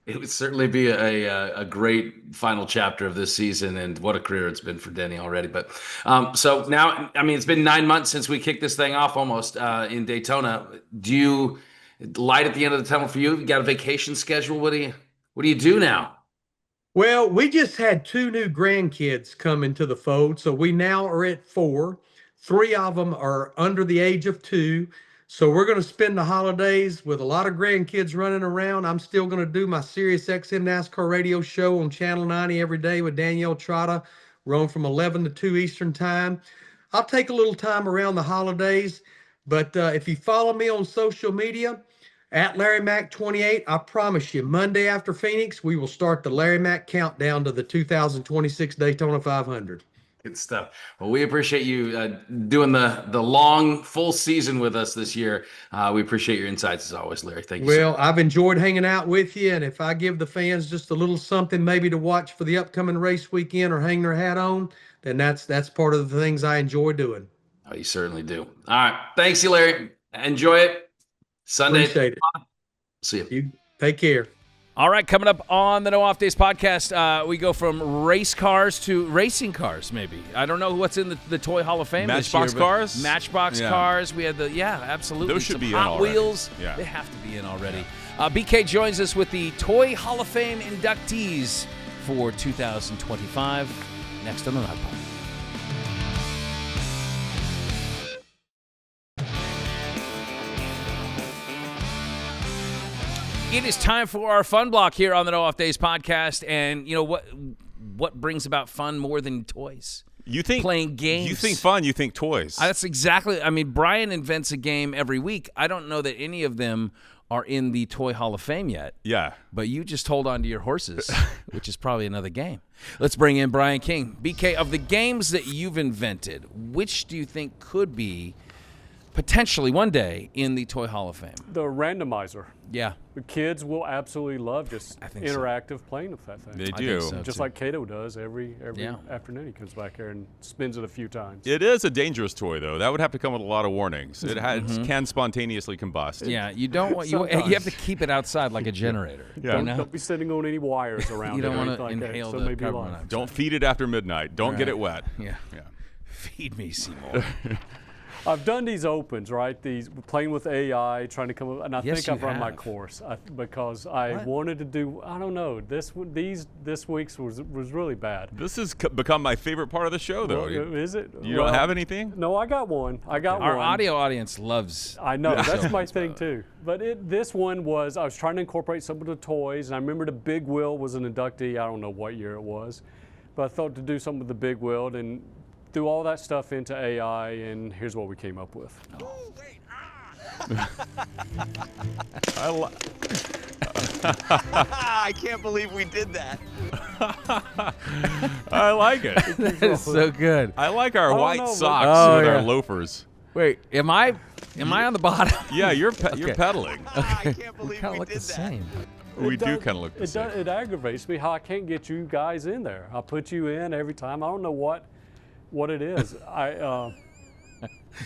It would certainly be a great final chapter of this season, and what a career it's been for Denny already. But so now, I mean, it's been 9 months since we kicked this thing off almost in Daytona. Do you light at the end of the tunnel for you? You got a vacation schedule? What do you do now? Well, we just had 2 new grandkids come into the fold, so we now are at 4. 3 of them are under the age of 2. So we're going to spend the holidays with a lot of grandkids running around. I'm still going to do my Sirius XM NASCAR radio show on Channel 90 every day with Danielle Trotta. We're on from 11 to 2 Eastern time. I'll take a little time around the holidays, but if you follow me on social media, at Larry Mack 28, I promise you, Monday after Phoenix, we will start the Larry Mack countdown to the 2026 Daytona 500. Good stuff. Well, we appreciate you doing the long full season with us this year. We appreciate your insights as always, Larry. Thank you. Well, I've enjoyed hanging out with you, and if I give the fans just a little something maybe to watch for the upcoming race weekend or hang their hat on, then that's part of the things I enjoy doing. Oh, you certainly do. All right. Thanks, you, Larry. Enjoy it. Sunday. Appreciate it. See you. Take care. All right, coming up on the No Off Days podcast, we go from race cars to racing cars, maybe. I don't know what's in the Toy Hall of Fame Matchbox this year. cars? Matchbox cars. We had absolutely. Those should some be in Hot already. Wheels. Yeah. They have to be in already. BK joins us with the Toy Hall of Fame inductees for 2025. Next on the nodpod. It is time for our fun block here on the No Off Days podcast. And you know what brings about fun more than toys? You think playing games. You think fun, you think toys. That's exactly. I mean, Brian invents a game every week. I don't know that any of them are in the Toy Hall of Fame yet. Yeah. But you just hold on to your horses, which is probably another game. Let's bring in Brian King. BK, of the games that you've invented, which do you think could be potentially one day in the Toy Hall of Fame? The randomizer. Yeah. The kids will absolutely love just interactive playing with that thing. They do. So, just like Cato does every afternoon. He comes back here and spins it a few times. It is a dangerous toy, though. That would have to come with a lot of warnings. It can spontaneously combust. Yeah, you don't want you have to keep it outside like a generator. Yeah. Don't be sitting on any wires around. You don't want to inhale so the maybe carbon live. monoxide. Don't feed it after midnight. Don't get it wet. Yeah. Feed me, Seymour. I've done these opens, right? These playing with AI, trying to come up, and I Yes, think I've you run my have. course because I wanted to do. I don't know. This week's was really bad. This has become my favorite part of the show, though. Well, is it? You don't have anything? No, I got one. Our audio audience loves. I know, that's my thing too. But this one was, I was trying to incorporate some of the toys, and I remember the Big Wheel was an inductee. I don't know what year it was, but I thought to do something with the Big Wheel and threw all that stuff into AI, and here's what we came up with. Oh, wait, I can't believe we did that. I like it. That's so good. I like our white know, but- socks with our loafers. Wait, am I on the bottom? Yeah, you're pedaling. I can't We believe kind of we look did the that. same. We do kind of look the same. It aggravates me how I can't get you guys in there. I put you in every time. I don't know what it is.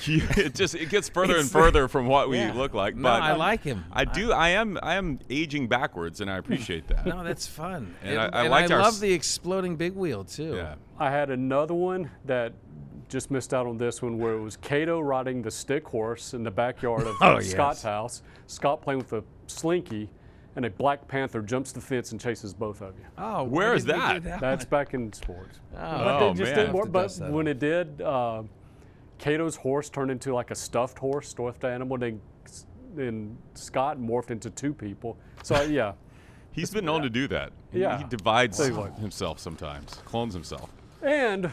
It gets further and further from what we look like. No, But I like him. I am aging backwards, and I appreciate that. No, that's fun. And And I I liked our love the exploding big wheel too. Yeah. I had another one that just missed out on this one where it was Cato riding the stick horse in the backyard of Scott's house. Scott playing with a slinky, and a Black Panther jumps the fence and chases both of you. Oh, Where why is didn't we that? do That's back in sports. Oh, But they just man. didn't work. Have to But dust that when it did, Cato's horse turned into like a stuffed animal. Then Scott morphed into two people. So yeah. He's been known to do that. Yeah. He divides Tell you what. himself sometimes, clones himself. And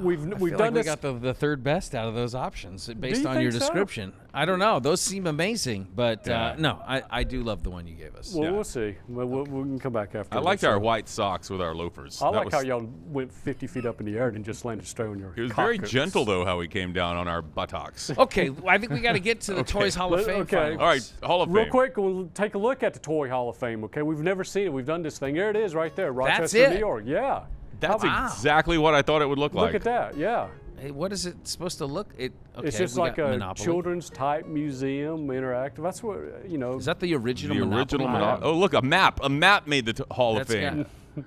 we've I done feel like we this. got the third best out of those options based you on your think so? description. I don't know. Those seem amazing, but Yeah. no, I do love the one you gave us. Well, we'll see. We can come back after. I liked this. our white socks with our loafers. I That like was- how y'all went 50 feet up in the air and just landed straight on your. It was very cockpits. gentle, though, how he came down on our buttocks. Okay, I think we got to get to the Toys Hall of Fame. Okay. finals. All right, Hall of Real Fame. quick, we'll take a look at the Toy Hall of Fame. Okay, we've never seen it. We've done this thing. There it is, right there, Rochester, it? New York. Yeah. That's Wow. exactly what I thought it would look like. Look at that. Yeah. Hey, what is it supposed to look? Okay, It's just we like got a Monopoly. children's type museum, interactive. That's what Is that the original The Monopoly? original Monopoly. Oh, look, a map. A map made the Hall of That's Fame. got-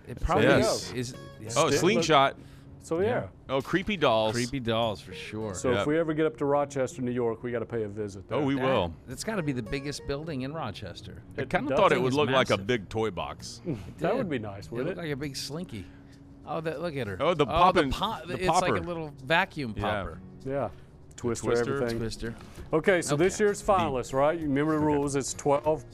It probably Yes. is. Oh, Still- slingshot. So yeah. Oh, creepy dolls. Creepy dolls for sure. So Yep. if we ever get up to Rochester, New York, we got to pay a visit. There. Oh, we will. That's got to be the biggest building in Rochester. I kind does of thought look it would it's look like a massive. big toy box. That would be nice, It wouldn't looked it? like a big slinky. Oh, look at her. Oh, the poppin'- the It's like a popper. little vacuum Yeah. popper. Yeah. Twister, Twister. everything. Twister. Okay, so this Okay. year's finalists, right? You remember the rules? It's 12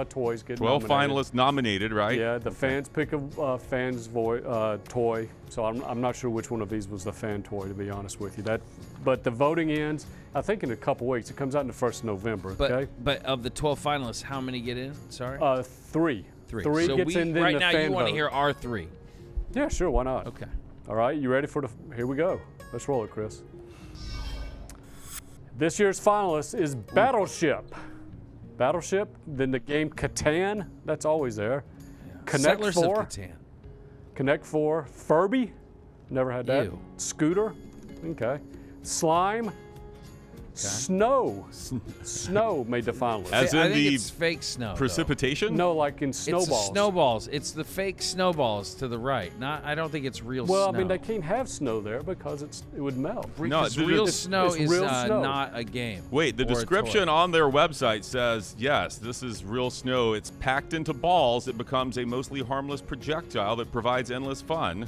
toys get 12 nominated. finalists nominated, right? Yeah, the fans pick a fan's toy. So I'm not sure which one of these was the fan toy, to be honest with you. But the voting ends, I think, in a couple weeks. It comes out in the 1st of November. Okay. But of the 12 finalists, how many get in? Sorry. Three. Three So gets in. Then right the now fan you want to vote. hear our three. Yeah, sure. Why not? Okay. All right, you ready for Here we go. Let's roll it, Chris. This year's finalist is Battleship. Battleship. Then the game Catan. That's always there. Connect Settlers 4. of Catan. Connect 4. Furby. Never had that. Ew. Scooter. Okay. Slime. Snow. Snow made the finalists. As I in think the it's fake snow. though. precipitation? No, like in It's snowballs. the snowballs. It's the fake snowballs to the right. I don't think it's real Well, snow. I mean, they can't have snow there because it would melt. No, Because real it's snow it's is real snow. not a game. Wait, the or a description toy. on their website says, yes, this is real snow. It's packed into balls. It becomes a mostly harmless projectile that provides endless fun.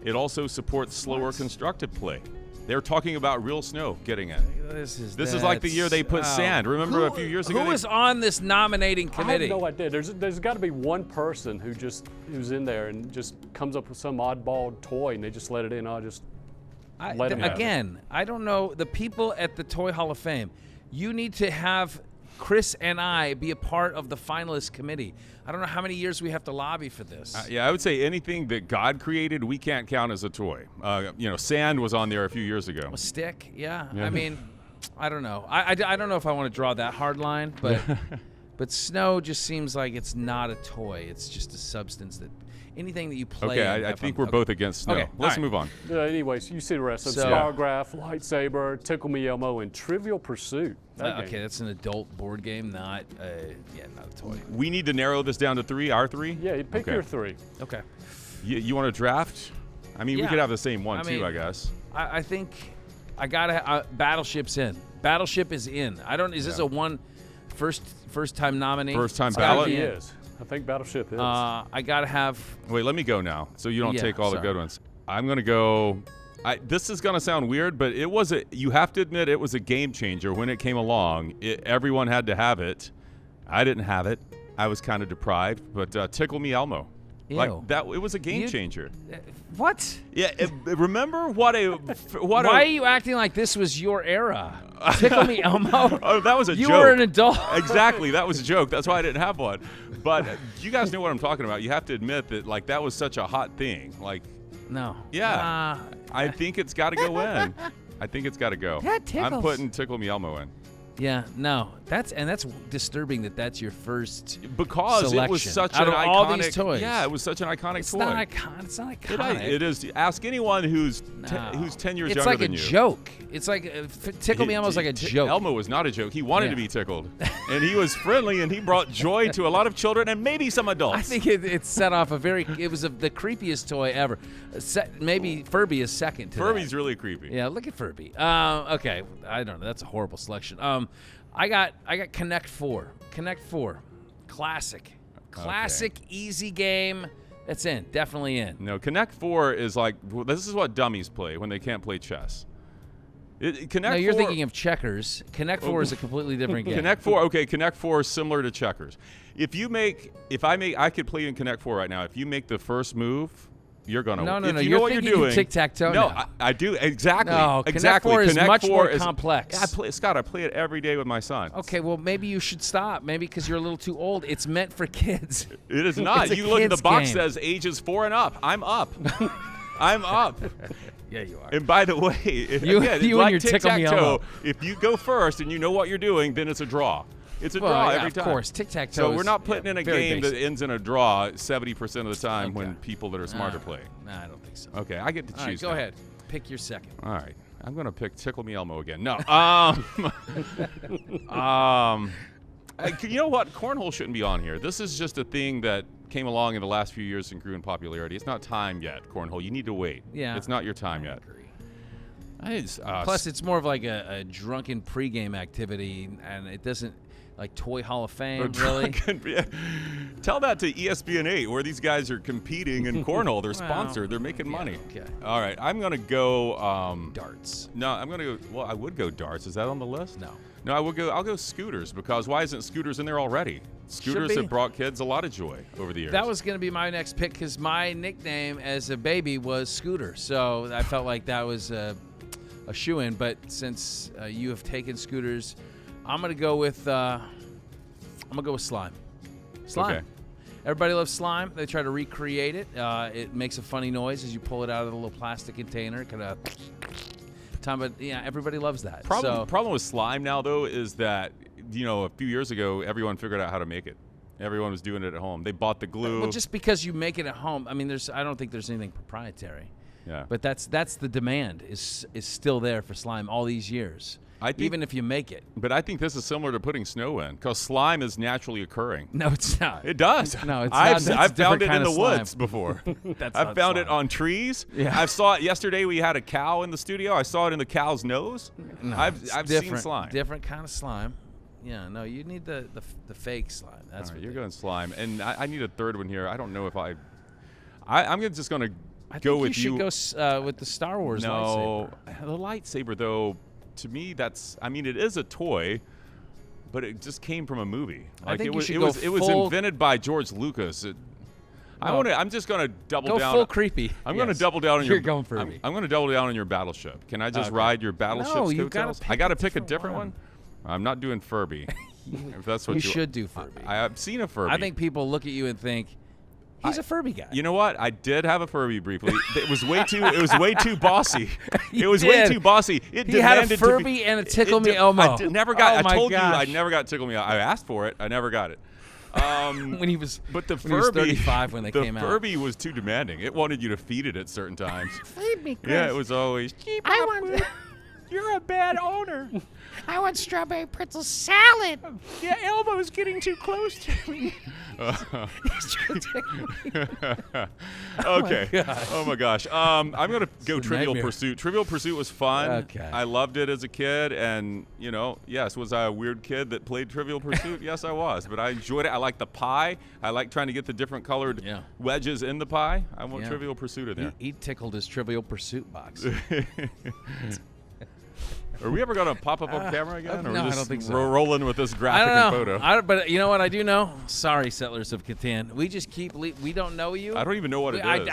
It also supports slower constructed play. They're talking about real snow getting in. This is like the year they put sand. Remember a few years ago? Who was on this nominating committee? I have no idea. There's got to be one person who's in there and just comes up with some oddball toy and they just let it in. Let them have it. Again, I don't know. The people at the Toy Hall of Fame, you need to have Chris and I be a part of the finalist committee. I don't know how many years we have to lobby for this. Yeah, I would say anything that God created, we can't count as a toy. Sand was on there a few years ago. A stick, yeah. I mean, I don't know. I don't know if I want to draw that hard line, but but snow just seems like it's not a toy. It's just a substance that anything that you play. Okay, I think we're both against snow. Okay, Let's move on. Anyways, you see the rest of them. So- Spirograph, Lightsaber, Tickle Me Elmo, and Trivial Pursuit. Okay, that's an adult board game, not a toy. We need to narrow this down to three, our three? Yeah, you pick your three. Okay. You want to draft? I mean, we Yeah. could have the same one, I too, mean, I guess. I think I gotta. Battleship's in. Battleship is in. I don't. Is this a first time nominee? First time I ballot? think he is. I think Battleship is. I gotta have. Wait, let me go now, so you don't Yeah, take all the sorry. good ones. I'm going to go. This is going to sound weird, but you have to admit it was a game changer when it came along. Everyone had to have it. I didn't have it. I was kind of deprived, but Tickle Me Elmo. Ew. Like that, it was a game changer. What? Yeah, remember why are you acting like this was your era? Tickle Me Elmo. Oh, that was a joke. You were an adult. Exactly, that was a joke. That's why I didn't have one. But you guys know what I'm talking about. You have to admit that like that was such a hot thing. Like, no. yeah, I think it's got to go in. I think it's got to go. That tickles. I'm putting Tickle Me Elmo in. Yeah, no. That's disturbing that that's your first because selection. it was such Out an of iconic. all these toys. Yeah, it was such an iconic It's toy. not iconic. It's not iconic. It is. Ask anyone who's 10 years It's younger like than a you. joke. It's like Tickle Me Elmo's like a joke. Elmo was not a joke. He wanted Yeah. to be tickled, and he was friendly, and he brought joy to a lot of children and maybe some adults. I think it set off it was the creepiest toy ever. Maybe Furby is second to Furby's that. really creepy. Yeah, look at Furby. Okay, I don't know. That's a horrible selection. I got Connect 4. Connect 4. Classic, easy game. That's in. Definitely in. No, Connect 4 is like, this is what dummies play when they can't play chess. Connect No, you're 4, thinking of checkers. Connect 4 is a completely different game. Connect 4, Connect 4 is similar to checkers. I could play in Connect 4 right now. If you make the first move, you're gonna. No, if you you're know what you're thinking doing. Tic-tac-toe No, now. I do exactly. No, Connect exactly. 4 is Connect much 4 more is complex. Scott, I play it every day with my son. Okay, well, maybe you should stop. Maybe because you're a little too old. It's meant for kids. It is not. It's a You look at the kid's box game. says ages 4 and up. I'm up. I'm up. Yeah, you are. And by the way, You again, and like your Tickle Me tic-tac-toe, Elmo. if you go first and you know what you're doing, then it's a draw. It's a draw every time. Of course, tic-tac-toe. So we're not putting in a very game basic. that ends in a draw 70% of the time Okay. when people that are smarter play. Nah, I don't think so. Okay, I get to All right, choose. go now. ahead. Pick your second. All right, I'm gonna pick Tickle Me Elmo again. No, you know what? Cornhole shouldn't be on here. This is just a thing that came along in the last few years and grew in popularity. It's not time yet, Cornhole. You need to wait. Yeah, it's not your time I yet. agree. Plus, it's more of like a drunken pregame activity, and it doesn't like Toy Hall of Fame, really. Tell that to ESPN8, where these guys are competing in cornhole. They're sponsored. They're making money. Okay. All right, I'm gonna go darts. No, I'm gonna go. Well, I would go darts. Is that on the list? No. No, I would go. I'll go scooters because why isn't scooters in there already? Scooters have brought kids a lot of joy over the years. That was going to be my next pick because my nickname as a baby was Scooter, so I felt like that was a shoo-in. But since you have taken scooters, I'm gonna go with slime. Slime. Okay. Everybody loves slime. They try to recreate it. It makes a funny noise as you pull it out of the little plastic container. Kind of. But yeah, everybody loves that. Problem with slime now though is that a few years ago everyone figured out how to make it. Everyone was doing it at home. They bought the glue. Well, just because you make it at home, I mean, I don't think there's anything proprietary. Yeah. But that's the demand is still there for slime all these years. Even if you make it. But I think this is similar to putting snow in because slime is naturally occurring. No, it's not. It does. No, it's I've not. That's I've a different found it kind in the of slime. woods before. I've found it on trees. Yeah. I saw it yesterday. We had a cow in the studio. I saw it in the cow's nose. No, I've seen slime. Different kind of slime. Yeah, no, you need the fake slime. That's All right, what you're going slime, and I need a third one here. I don't know if I'm just going to I go think with you. Should go with the Star Wars lightsaber. The lightsaber, though, to me, it is a toy, but it just came from a movie. I think it was invented by George Lucas. I'm just going to double down. Go full creepy. I'm going to double down on You're going Furby. I'm going to double down on your battleship. Can I just ride your battleship's coattails? I got to pick a different one. I'm not doing Furby. If that's what you should do Furby. I've seen a Furby. I think people look at you and think he's a Furby guy. You know what? I did have a Furby briefly. It was way too. It was way too bossy. He way too bossy. He had a Furby and a Tickle Me Elmo. I never got. I told you I never got Tickle Me. I asked for it. I never got it. When he was, but the Furby, he was 35 when they came out. The Furby was too demanding. It wanted you to feed it at certain times. Feed me, Chris. Yeah, it was always. You're a bad owner. I want strawberry pretzel salad. Yeah, Elmo's getting too close to me. Okay. Oh my gosh. I'm gonna go Trivial Pursuit. Trivial Pursuit was fun. Okay. I loved it as a kid, and yes, was I a weird kid that played Trivial Pursuit? Yes, I was, but I enjoyed it. I liked the pie. I liked trying to get the different colored wedges in the pie. I want Trivial Pursuit in there. He tickled his Trivial Pursuit box. Are we ever going to pop up on camera again? Or no, just I don't think so. Rolling with this graphic and photo? But you know what I do know? Sorry, Settlers of Catan. We just we don't know you. I don't even know what it is.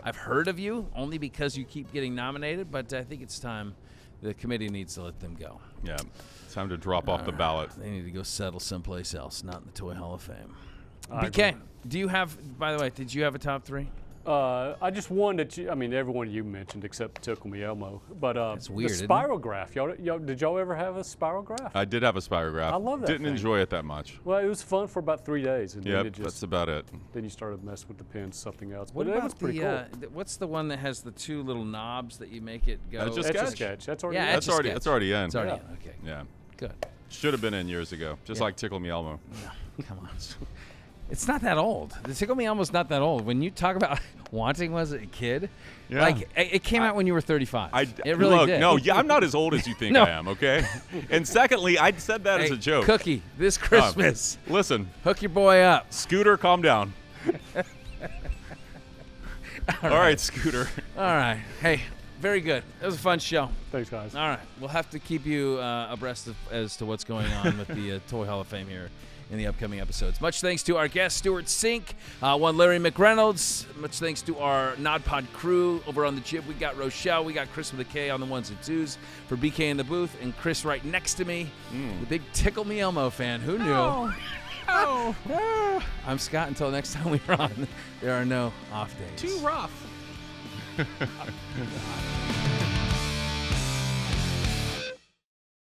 I've heard of you only because you keep getting nominated, but I think it's time. The committee needs to let them go. Yeah, it's time to drop off the ballot. They need to go settle someplace else, not in the Toy Hall of Fame. BK, do you have, by the way, did you have a top three? I just one that everyone you mentioned except Tickle Me Elmo. But it's weird, the spirograph. Did y'all ever have a spirograph? I did have a spirograph. I love that. Didn't thing. enjoy it that much. Well, it was fun for about 3 days, and then that's about it. Then you started messing with the pins, something else. What but about it was pretty cool. What's the one that has the two little knobs that you make it go? Etch-a-Sketch. That's already. That's already in. It's already in. Okay. Yeah. Good. Should have been in years ago, just like Tickle Me Elmo. No, come on. It's not that old. The Tickle Me Elmo's not that old. When you talk about wanting was a kid, like it came out when you were 35. It really did. No, I'm not as old as you think I am, okay? And secondly, I said that as a joke. Cookie, this Christmas. Listen. Hook your boy up. Scooter, calm down. All right, Scooter. All right. Hey, very good. It was a fun show. Thanks, guys. All right. We'll have to keep you abreast as to what's going on with the Toy Hall of Fame here in the upcoming episodes. Much thanks to our guest, Stewart Cink, one Larry McReynolds. Much thanks to our NodPod crew over on the jib. We got Rochelle. We got Chris with a K on the ones and twos for BK in the booth. And Chris right next to me, the big Tickle Me Elmo fan. Who knew? Oh. I'm Scott. Until next time we're on, there are no off days. Too rough.